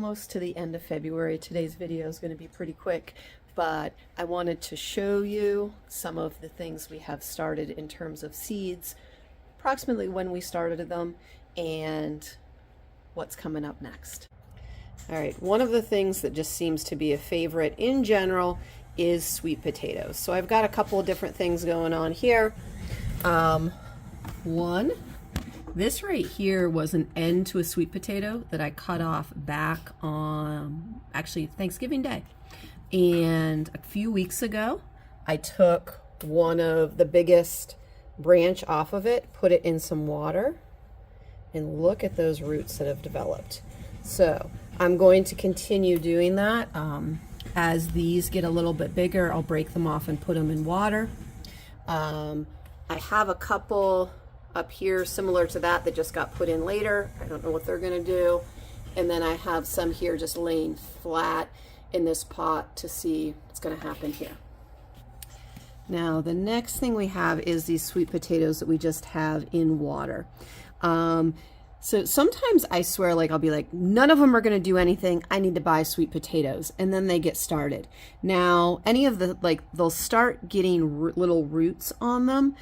almost to the end of February. Today's video is going to be pretty quick, but I wanted to show you some of the things we have started in terms of seeds, approximately when we started them, and what's coming up next. All right, one of the things that just seems to be a favorite in general is sweet potatoes. So I've got a couple of different things going on here. One, this right here was an end to a sweet potato that I cut off back on actually Thanksgiving Day. And a few weeks ago, I took one of the biggest branch off of it, put it in some water, and look at those roots that have developed. So I'm going to continue doing that. As these get a little bit bigger, I'll break them off and put them in water. I have a couple up here similar to that just got put in later. I don't know what they're gonna do. And then I have some here just laying flat in this pot to see what's gonna happen here. Now the next thing we have is these sweet potatoes that we just have in water. So sometimes I swear, like, I'll be like, none of them are going to do anything. I need to buy sweet potatoes. And then they get started. Now, any of the, like, they'll start getting little roots on them,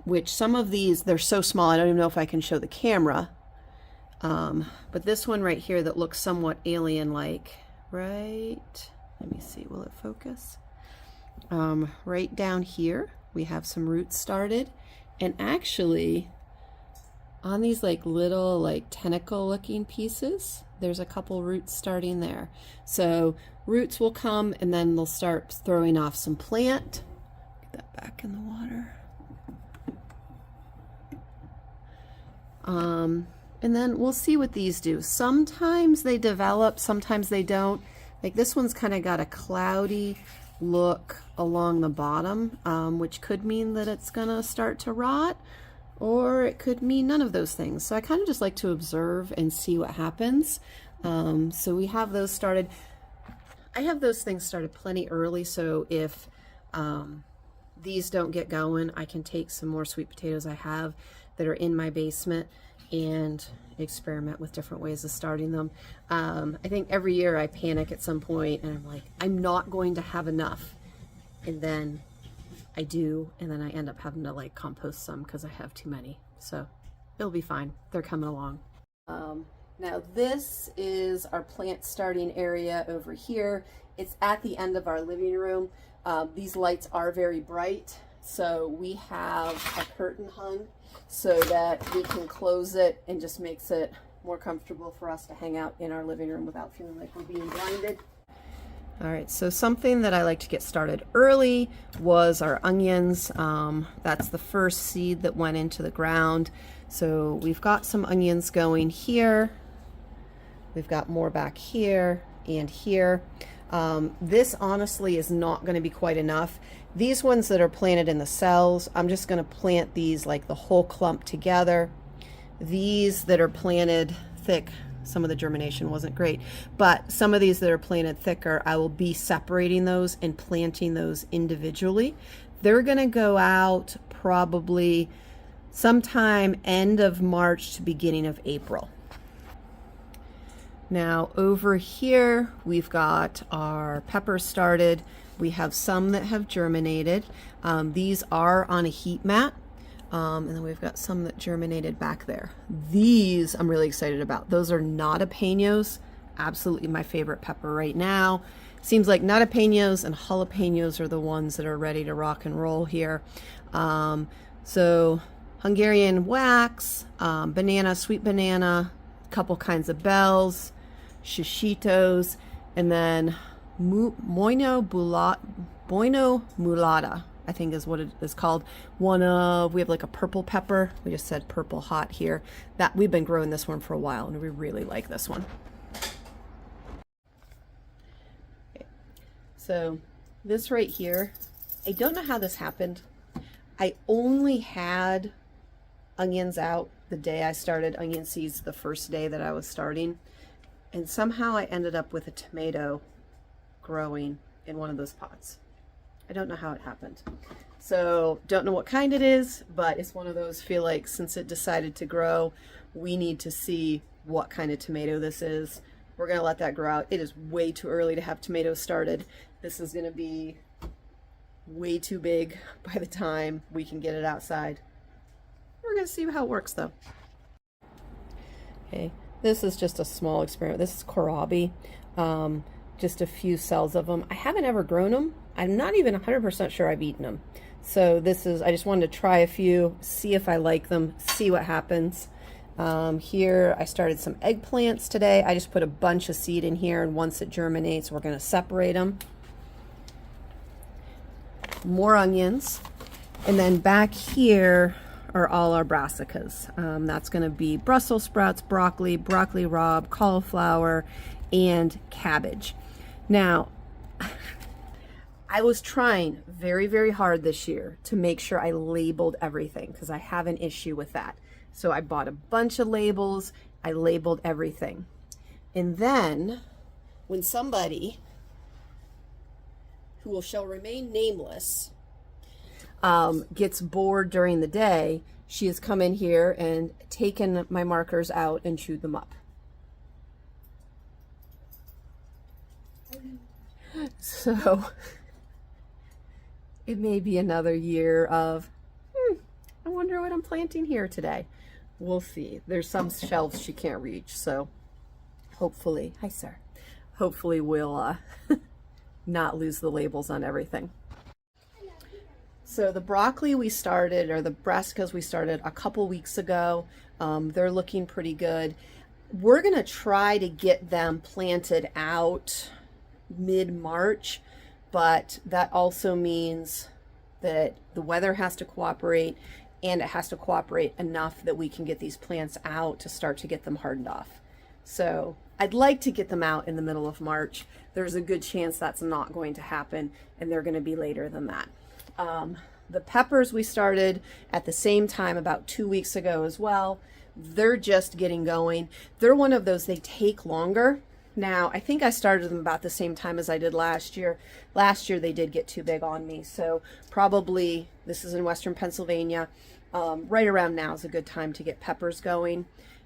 which some of these, they're so small, I don't even know if I can show the camera. But this one right here that looks somewhat alien-like, right? Let me see, will it focus? Right down here, we have some roots started. And actually, on these like little like tentacle looking pieces, there's a couple roots starting there. So roots will come and then they'll start throwing off some plant. Get that back in the water. And then we'll see what these do. Sometimes they develop, sometimes they don't. Like this one's kind of got a cloudy look along the bottom, which could mean that it's gonna start to rot, or it could mean none of those things. So I kind of just like to observe and see what happens. So we have those started. I have those things started plenty early, so if these don't get going, I can take some more sweet potatoes I have that are in my basement and experiment with different ways of starting them. I think every year I panic at some point and I'm like, I'm not going to have enough. And then I do, and then I end up having to like compost some because I have too many. So it'll be fine. They're coming along. Now this is our plant starting area over here. It's at the end of our living room. These lights are very bright, so we have a curtain hung so that we can close it and just makes it more comfortable for us to hang out in our living room without feeling like we're being blinded. All right, so something that I like to get started early was our onions. That's the first seed that went into the ground. So we've got some onions going here. We've got more back here and here. This honestly is not going to be quite enough. These ones that are planted in the cells, I'm just going to plant these like the whole clump together. These that are planted thick, some of the germination wasn't great, but some of these that are planted thicker, I will be separating those and planting those individually. They're going to go out probably sometime end of March to beginning of April. Now over here, we've got our peppers started. We have some that have germinated. These are on a heat mat. And then we've got some that germinated back there. These I'm really excited about. Those are nata-penos, absolutely my favorite pepper right now. Seems like nata-penos and jalapenos are the ones that are ready to rock and roll here. So Hungarian wax, banana, sweet banana, a couple kinds of bells, shishitos, and then Boino mulata, I think is what it is called. We have like a purple pepper. We just said purple hot here. That we've been growing this one for a while and we really like this one. Okay. So this right here, I don't know how this happened. I only had onions out the day I started onion seeds, the first day that I was starting. And somehow I ended up with a tomato growing in one of those pots. I don't know how it happened. So don't know what kind it is, but it's one of those, feel like since it decided to grow, we need to see what kind of tomato this is. we're gonna let that grow out. It is way too early to have tomatoes started. This is gonna be way too big by the time we can get it outside. We're gonna see how it works though. Okay, this is just a small experiment. This is kohlrabi, just a few cells of them. I haven't ever grown them. I'm not even 100% sure I've eaten them. So this is, I just wanted to try a few, see if I like them, see what happens. Here I started some eggplants today. I just put a bunch of seed in here, and once it germinates, we're going to separate them. More onions. And then back here are all our brassicas. That's going to be Brussels sprouts, broccoli, broccoli rabe, cauliflower, and cabbage. Now, I was trying very, very hard this year to make sure I labeled everything because I have an issue with that. So I bought a bunch of labels, I labeled everything. And then when somebody who shall remain nameless gets bored during the day, she has come in here and taken my markers out and chewed them up. So it may be another year of, I wonder what I'm planting here today. We'll see. There's some shelves she can't reach, so hopefully, hi sir, hopefully we'll not lose the labels on everything. So the broccoli we started, or the brassicas we started a couple weeks ago, they're looking pretty good. We're gonna try to get them planted out mid-March, but that also means that the weather has to cooperate, and it has to cooperate enough that we can get these plants out to start to get them hardened off. So I'd like to get them out in the middle of March. There's a good chance that's not going to happen, and they're going to be later than that. The peppers we started at the same time about 2 weeks ago as well. They're just getting going. They're one of those, they take longer. Now, I think I started them about the same time as I did last year. Last year they did get too big on me, so probably, this is in Western Pennsylvania, right around now is a good time to get peppers going.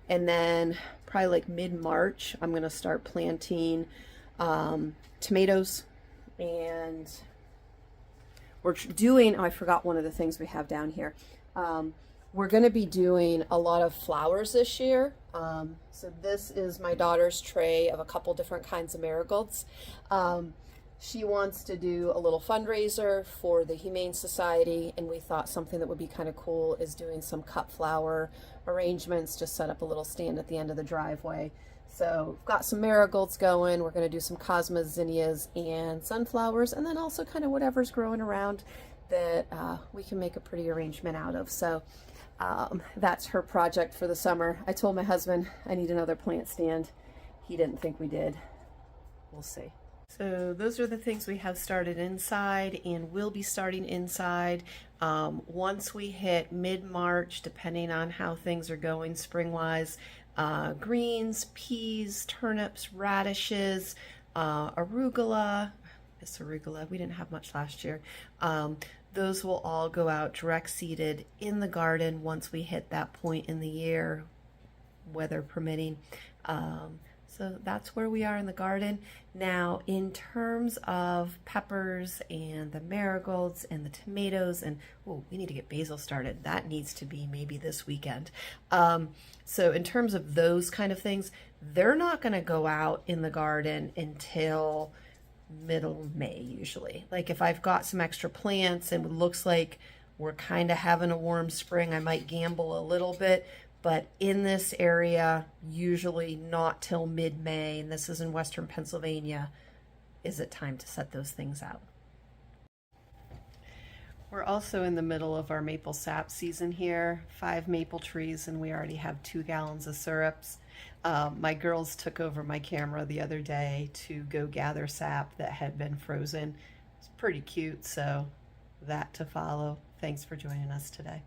And then probably like mid-March, I'm gonna start planting tomatoes, and we're doing, oh, I forgot one of the things we have down here. We're going to be doing a lot of flowers this year. So this is my daughter's tray of a couple different kinds of marigolds. She wants to do a little fundraiser for the Humane Society, and we thought something that would be kind of cool is doing some cut flower arrangements, just set up a little stand at the end of the driveway. So we've got some marigolds going. We're going to do some cosmos, zinnias, and sunflowers, and then also kind of whatever's growing around that we can make a pretty arrangement out of. So that's her project for the summer. I told my husband I need another plant stand. He didn't think we did. We'll see. So those are the things we have started inside and will be starting inside. Once we hit mid-March, depending on how things are going spring-wise, greens, peas, turnips, radishes, arugula. This arugula, we didn't have much last year. Those will all go out direct seeded in the garden once we hit that point in the year, weather permitting. So that's where we are in the garden. Now, in terms of peppers and the marigolds and the tomatoes, and oh, we need to get basil started. That needs to be maybe this weekend. So in terms of those kind of things, they're not going to go out in the garden until middle May usually. Like if I've got some extra plants and it looks like we're kind of having a warm spring, I might gamble a little bit. But in this area, usually not till mid-May, and this is in Western Pennsylvania, is it time to set those things out. We're also in the middle of our maple sap season here. 5 maple trees, and we already have 2 gallons of syrups. My girls took over my camera the other day to go gather sap that had been frozen. It's pretty cute, so that to follow. Thanks for joining us today.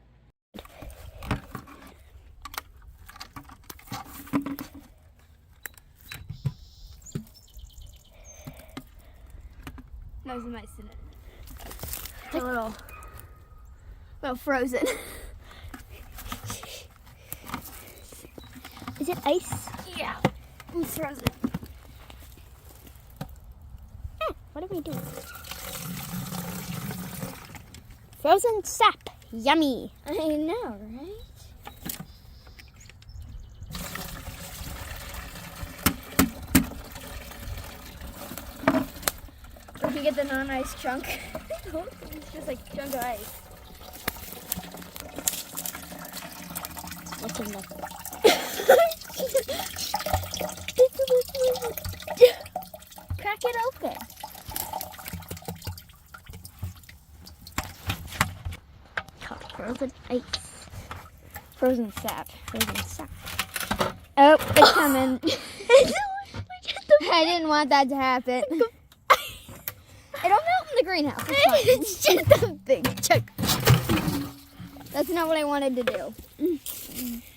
There's some ice in it. It's a little frozen. Is it ice? Yeah, it's frozen. you doing? Frozen sap. Yummy. I know, right? We can get the non-ice chunk. It's just like chunk of ice. What's in there? Crack it open. Frozen ice. Frozen sap. Frozen sap. Oh, it's coming. I didn't want that to happen. It'll melt in the greenhouse. It's just a big chunk. That's not what I wanted to do.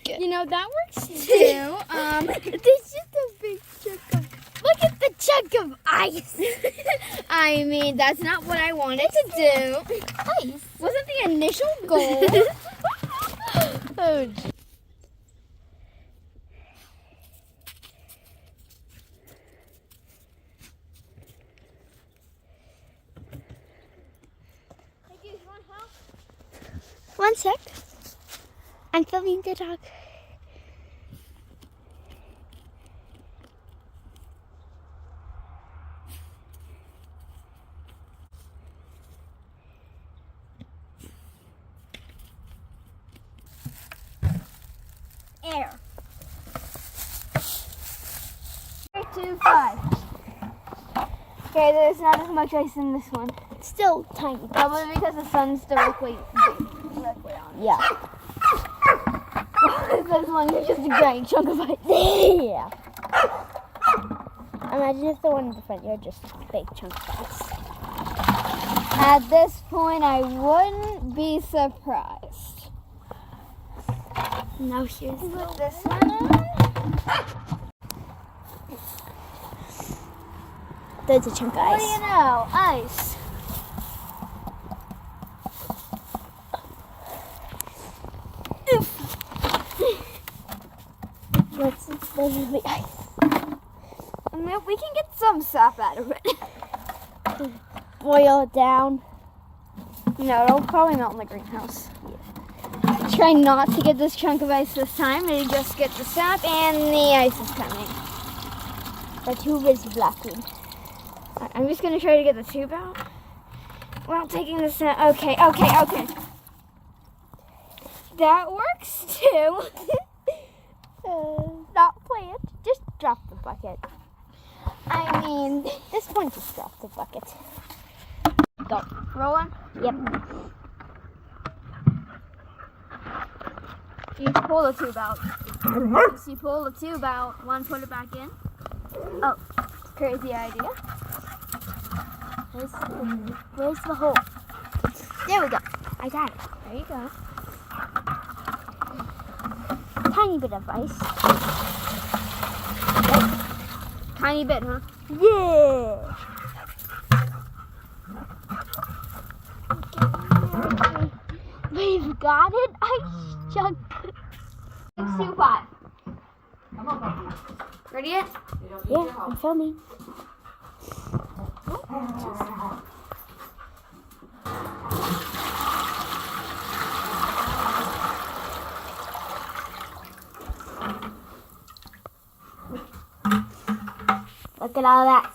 Good. You know, that works too. It's just a big chunk of... Look at the chunk of ice. I mean, that's not what I wanted to do. Ice wasn't the initial goal. Oh, gee. One sec. I'm filming the dog. Air. 3, 2, 5. Okay, there's not as much ice in this one. It's still tiny. Probably because the sun's directly on. Yeah. This one is just a giant chunk of ice. Yeah. Imagine if the one in the front yard just a big chunk of ice. At this point, I wouldn't be surprised. Now here's Put this one on. there's a chunk of What do ice. you know? Ice. There's the ice. I mean, we can get some sap out of it. Boil it down. No, it'll probably melt in the greenhouse. Try not to get this chunk of ice this time. Maybe just get the sap and the ice is coming. The tube is blocking. I'm just going to try to get the tube out while taking the sap. Okay. That works too. Not play it. Just drop the bucket. I mean, this one just drop the bucket. Go. Rolling? Yep. You pull the tube out. So you pull the tube out, one, put it back in. Oh, crazy idea. Where's the hole? There we go. I got it. There you go. Tiny bit of ice. Tiny bit, huh? Yeah. We've got an ice chunk. 6, 2, 5. Ready yet? Yeah, I'm filming. Look at all that